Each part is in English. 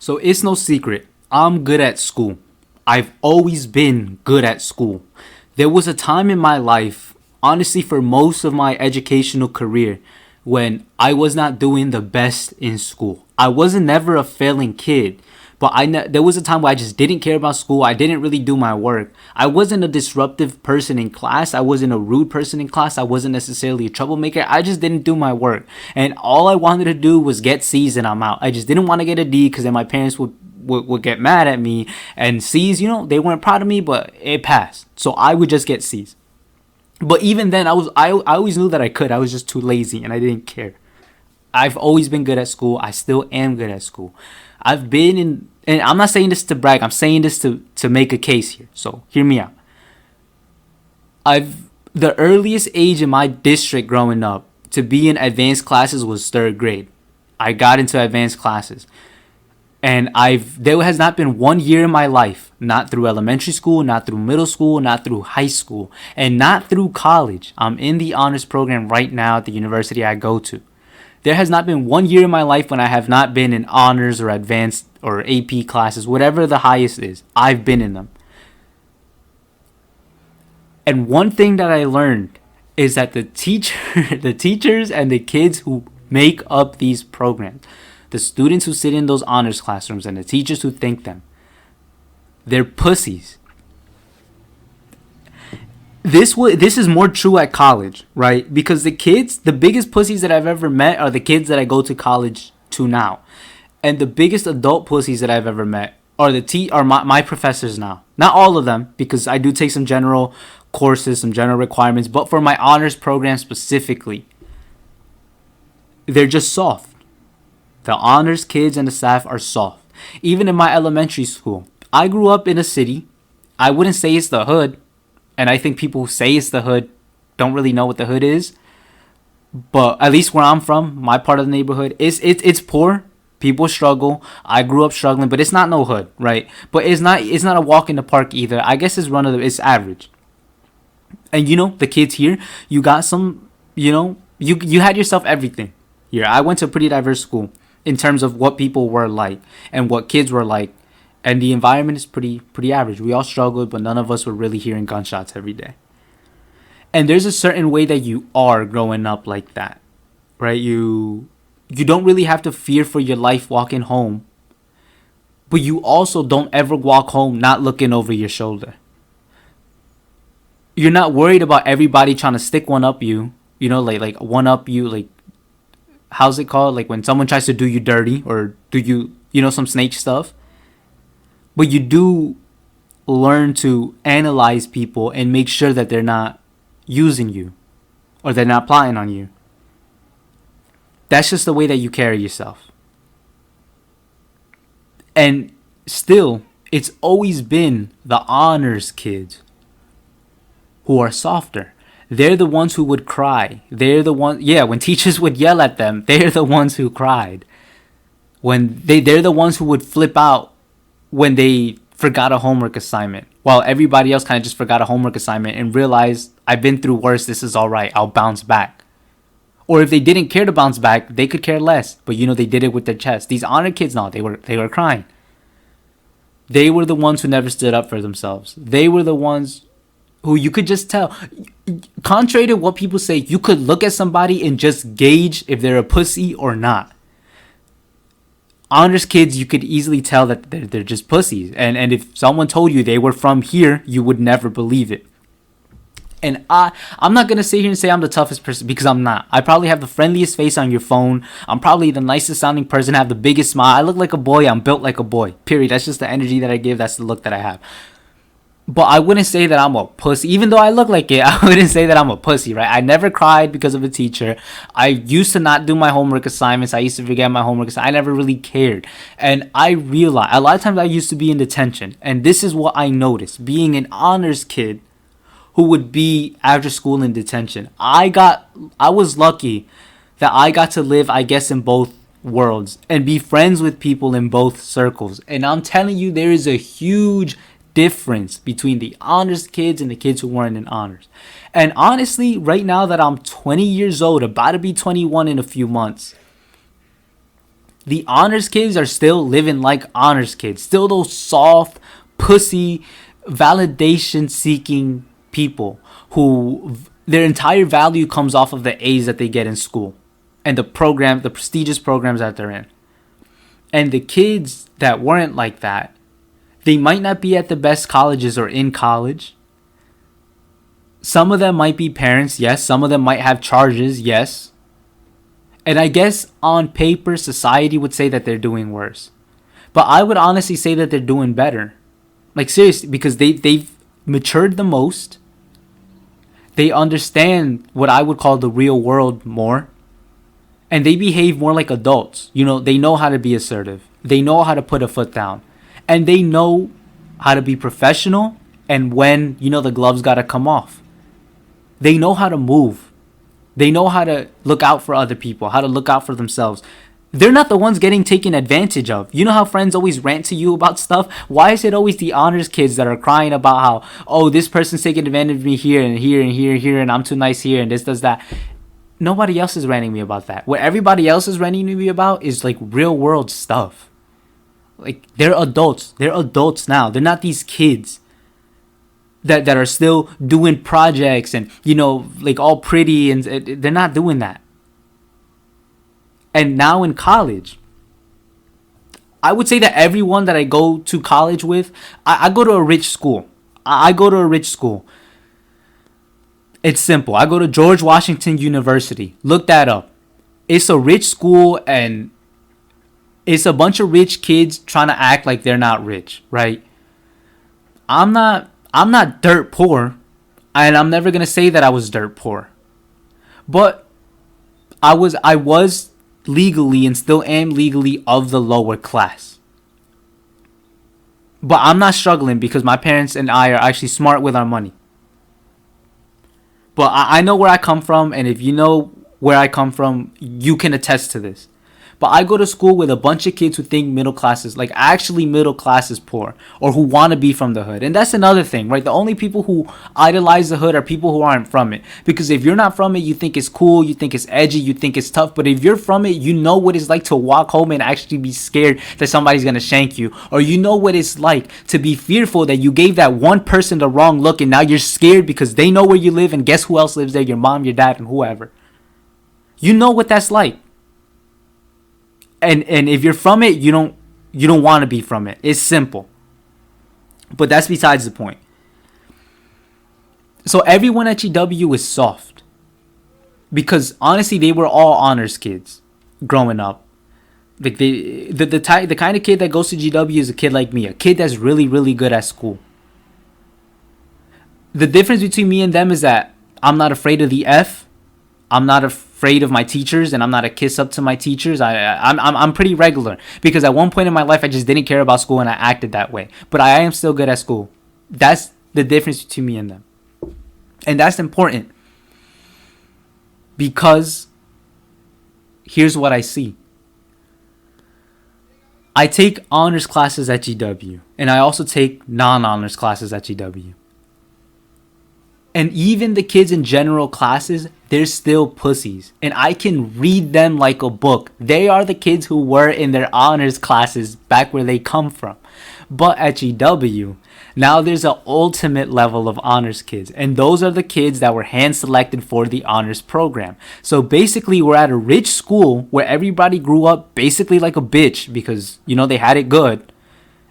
So it's no secret. I'm good at school. I've always been good at school. There was a time in my life, honestly, for most of my educational career, when I was not doing the best in school. I wasn't never a failing kid, but there was a time where I just didn't care about school. I didn't really do my work. I wasn't a disruptive person in class. I wasn't a rude person in class. I wasn't necessarily a troublemaker. I just didn't do my work. And all I wanted to do was get C's and I'm out. I just didn't want to get a D because then my parents would get mad at me. And C's, they weren't proud of me, but it passed. So I would just get C's. But even then, I always knew that I could. I was just too lazy and I didn't care. I've always been good at school. I still am good at school. I've been in, and I'm not saying this to brag. I'm saying this to make a case here. So hear me out. The earliest age in my district growing up to be in advanced classes was 3rd grade. I got into advanced classes. And there has not been 1 year in my life, not through elementary school, not through middle school, not through high school, and not through college. I'm in the honors program right now at the university I go to. There has not been 1 year in my life when I have not been in honors or advanced or AP classes, whatever the highest is. I've been in them. And one thing that I learned is that the teachers and the kids who make up these programs, the students who sit in those honors classrooms and the teachers who think them, they're pussies. This is more true at college, right? Because the biggest pussies that I've ever met are the kids that I go to college to now. And the biggest adult pussies that I've ever met are my professors now. Not all of them, because I do take some general courses, some general requirements, but for my honors program specifically, they're just soft. The honors kids and the staff are soft. Even in my elementary school, I grew up in a city. I wouldn't say it's the hood. And I think people who say it's the hood don't really know what the hood is. But at least where I'm from, my part of the neighborhood, it's poor. People struggle. I grew up struggling, but it's not no hood, right? But it's not a walk in the park either. I guess it's average. And the kids here, you got some, you had yourself everything here. I went to a pretty diverse school in terms of what people were like and what kids were like. And the environment is pretty average. We all struggled, but none of us were really hearing gunshots every day. And there's a certain way that you are growing up like that, right? You don't really have to fear for your life walking home, but you also don't ever walk home not looking over your shoulder. You're not worried about everybody trying to stick one up you, like one up you, like, how's it called? Like when someone tries to do you dirty or do you, some snake stuff. But you do learn to analyze people and make sure that they're not using you or they're not plotting on you. That's just the way that you carry yourself. And still, it's always been the honors kids who are softer. They're the ones who would cry. They're the ones, when teachers would yell at them, they're the ones who cried. They're the ones who would flip out when they forgot a homework assignment, while everybody else kind of just forgot a homework assignment and realized, I've been through worse, this is all right, I'll bounce back. Or if they didn't care to bounce back, they could care less, but they did it with their chest. These honor kids, no, they were crying. They were the ones who never stood up for themselves. They were the ones who you could just tell. Contrary to what people say, you could look at somebody and just gauge if they're a pussy or not. Honors kids, you could easily tell that they're just pussies. And if someone told you they were from here, you would never believe it. And I'm not going to sit here and say I'm the toughest person, because I'm not. I probably have the friendliest face on your phone. I'm probably the nicest sounding person, have the biggest smile. I look like a boy. I'm built like a boy. Period. That's just the energy that I give. That's the look that I have. But I wouldn't say that I'm a pussy. Even though I look like it, I wouldn't say that I'm a pussy, right? I never cried because of a teacher. I used to not do my homework assignments. I used to forget my homework assignments. I never really cared. And I realized, a lot of times I used to be in detention. And this is what I noticed. Being an honors kid who would be after school in detention. I was lucky that I got to live, I guess, in both worlds. And be friends with people in both circles. And I'm telling you, there is a huge difference between the honors kids and the kids who weren't in honors. And honestly, right now that I'm 20 years old, about to be 21 in a few months, The honors kids are still living like honors kids. Still those soft, pussy, validation seeking people who their entire value comes off of the A's that they get in school and the prestigious programs that they're in. And the kids that weren't like that, they might not be at the best colleges or in college. Some of them might be parents, yes. Some of them might have charges, yes. And I guess on paper, society would say that they're doing worse. But I would honestly say that they're doing better. Like, seriously, because they've matured the most. They understand what I would call the real world more. And they behave more like adults. You know, they know how to be assertive. They know how to put a foot down. And they know how to be professional and when, you know, the gloves got to come off. They know how to move. They know how to look out for other people, how to look out for themselves. They're not the ones getting taken advantage of. You know how friends always rant to you about stuff? Why is it always the honors kids that are crying about how, oh, this person's taking advantage of me here and here and here and here and I'm too nice here and this does that? Nobody else is ranting me about that. What everybody else is ranting me about is like real world stuff. Like, they're adults. They're adults now. They're not these kids that are still doing projects and, you know, like all pretty, and they're not doing that. And now in college, I would say that everyone that I go to college with, I go to a rich school. I go to a rich school. It's simple. I go to George Washington University. Look that up. It's a rich school and it's a bunch of rich kids trying to act like they're not rich, right? I'm not dirt poor, and I'm never gonna say that I was dirt poor. But I was legally and still am legally of the lower class. But I'm not struggling because my parents and I are actually smart with our money. But I know where I come from, and if you know where I come from, you can attest to this. But I go to school with a bunch of kids who think middle class is, like, actually middle class is poor, or who want to be from the hood. And that's another thing, right? The only people who idolize the hood are people who aren't from it. Because if you're not from it, you think it's cool, you think it's edgy, you think it's tough. But if you're from it, you know what it's like to walk home and actually be scared that somebody's going to shank you. Or you know what it's like to be fearful that you gave that one person the wrong look and now you're scared because they know where you live, and guess who else lives there? Your mom, your dad, and whoever. You know what that's like. And if you're from it, you don't want to be from it. It's simple. But that's besides the point. So everyone at GW is soft. Because honestly, they were all honors kids growing up. Like the kind of kid that goes to GW is a kid like me, a kid that's really, really good at school. The difference between me and them is that I'm not afraid of the F. I'm not afraid of my teachers, and I'm not a kiss up to my teachers. I'm pretty regular because at one point in my life I just didn't care about school and I acted that way. But I am still good at school. That's the difference between me and them. And that's important because here's what I see. I take honors classes at GW, and I also take non-honors classes at GW. And even the kids in general classes, they're still pussies. And I can read them like a book. They are the kids who were in their honors classes back where they come from. But at GW, now there's an ultimate level of honors kids. And those are the kids that were hand selected for the honors program. So basically, we're at a rich school where everybody grew up basically like a bitch because, you know, they had it good.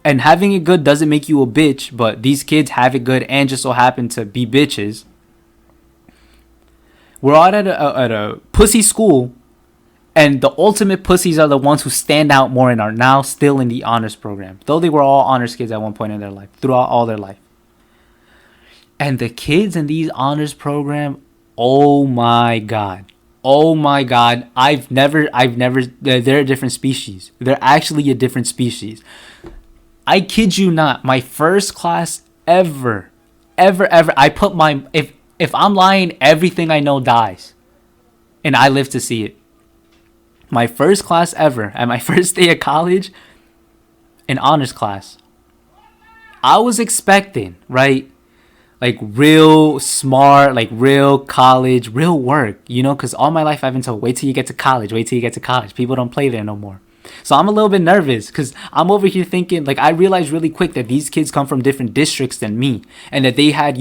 And having it good doesn't make you a bitch, but these kids have it good and just so happen to be bitches. We're all at a pussy school, and the ultimate pussies are the ones who stand out more and are now still in the honors program. Though they were all honors kids at one point in their life, throughout all their life. And the kids in these honors program, oh my God. Oh my God. They're a different species. They're actually a different species. I kid you not, my first class ever, I put my, if I'm lying, everything I know dies. And I live to see it. My first class ever, at my first day of college, an honors class. I was expecting, right? Like real smart, like real college, real work, you know? Because all my life I've been told, wait till you get to college, wait till you get to college. People don't play there no more. So I'm a little bit nervous because I'm over here thinking, like, I realized really quick that these kids come from different districts than me, and that they had,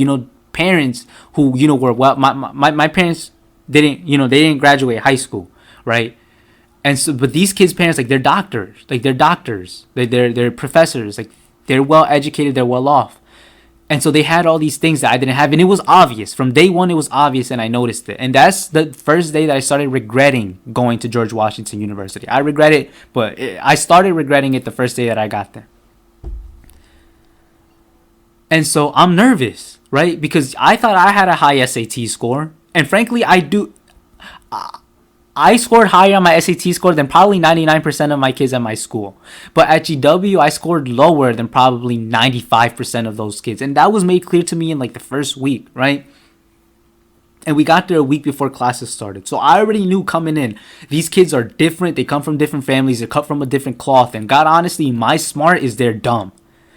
parents who, were, well, my parents didn't, they didn't graduate high school, right? And so, but these kids' parents, like, they're doctors, they're professors, like, they're well educated, they're well off. And so they had all these things that I didn't have. And it was obvious. From day one, it was obvious, and I noticed it. And that's the first day that I started regretting going to George Washington University. I regret it, but I started regretting it the first day that I got there. And so I'm nervous, right? Because I thought I had a high SAT score. And frankly, I do. I scored higher on my SAT score than probably 99% of my kids at my school. But at GW, I scored lower than probably 95% of those kids. And that was made clear to me in like the first week, right? And we got there a week before classes started. So I already knew coming in, these kids are different. They come from different families. They're cut from a different cloth. And God, honestly, my smart is their dumb.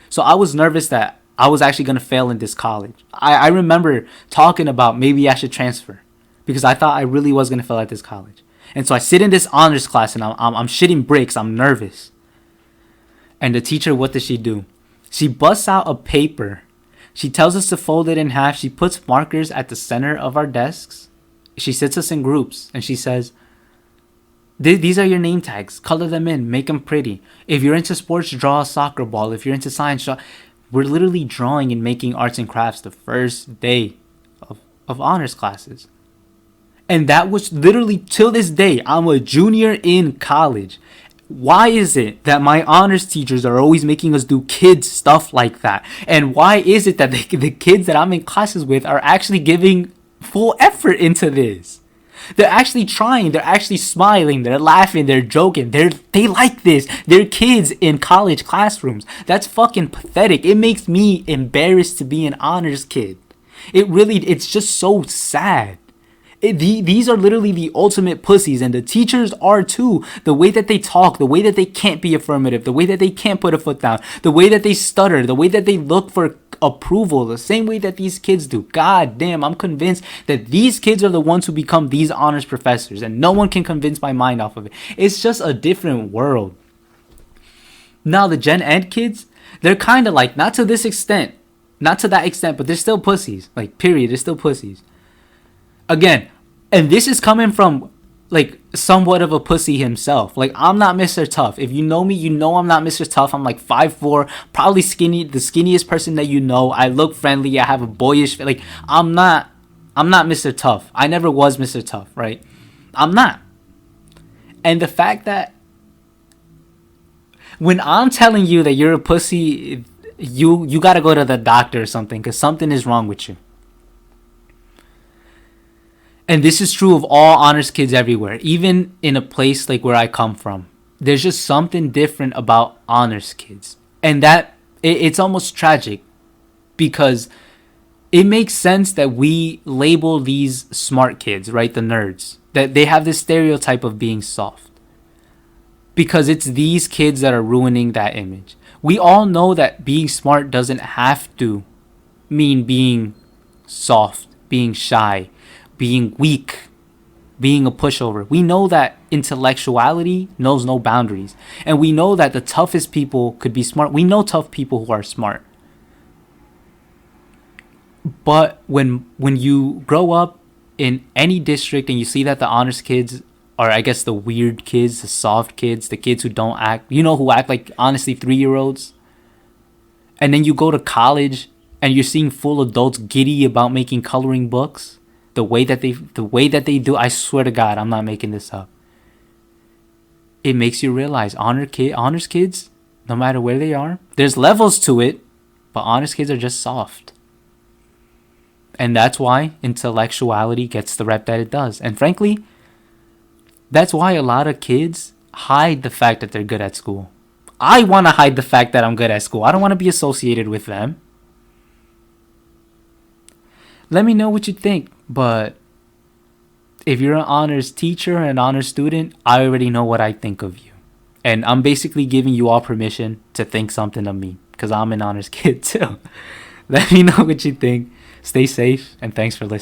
So I was nervous that I was actually going to fail in this college. I remember talking about maybe I should transfer because I thought I really was going to fail at this college. And so I sit in this honors class and I'm shitting bricks. I'm nervous. And the teacher, what does she do? She busts out a paper. She tells us to fold it in half. She puts markers at the center of our desks. She sits us in groups and she says, these are your name tags. Color them in. Make them pretty. If you're into sports, draw a soccer ball. If you're into science, draw. We're literally drawing and making arts and crafts the first day of honors classes. And that was literally till this day. I'm a junior in college. Why is it that my honors teachers are always making us do kids stuff like that? And why is it that the kids that I'm in classes with are actually giving full effort into this? They're actually trying. They're actually smiling. They're laughing. They're joking. They like this. They're kids in college classrooms. That's fucking pathetic. It makes me embarrassed to be an honors kid. It's just so sad. These are literally the ultimate pussies, and the teachers are too. The way that they talk, the way that they can't be affirmative, the way that they can't put a foot down, the way that they stutter, the way that they look for approval, the same way that these kids do. God damn, I'm convinced that these kids are the ones who become these honors professors, and no one can convince my mind off of it. It's just a different world. Now, the Gen Ed kids, they're kind of like, not to this extent, not to that extent, but they're still pussies. Like, period, they're still pussies. Again, and this is coming from like somewhat of a pussy himself. Like, I'm not Mr. Tough. If you know me, you know I'm not Mr. Tough. I'm like 5'4", probably skinny, the skinniest person that you know. I look friendly. I have a boyish, like, I'm not Mr. Tough. I never was Mr. Tough, right? I'm not. And the fact that when I'm telling you that you're a pussy, you got to go to the doctor or something, because something is wrong with you. And this is true of all honors kids everywhere, even in a place like where I come from. There's just something different about honors kids. And that it's almost tragic, because it makes sense that we label these smart kids, right? The nerds, that they have this stereotype of being soft, because it's these kids that are ruining that image. We all know that being smart doesn't have to mean being soft, being shy, being weak, being a pushover. We know that intellectuality knows no boundaries. And we know that the toughest people could be smart. We know tough people who are smart. But when you grow up in any district and you see that the honors kids are, I guess, the weird kids, the soft kids, the kids who don't act, who act like, honestly, 3-year-olds. And then you go to college and you're seeing full adults giddy about making coloring books. The way that they do, I swear to God, I'm not making this up. It makes you realize honors kids, no matter where they are, there's levels to it, but honors kids are just soft. And that's why intellectuality gets the rep that it does. And frankly, that's why a lot of kids hide the fact that they're good at school. I want to hide the fact that I'm good at school. I don't want to be associated with them. Let me know what you think. But if you're an honors teacher and an honors student, I already know what I think of you. And I'm basically giving you all permission to think something of me, because I'm an honors kid too. Let me know what you think. Stay safe, and thanks for listening.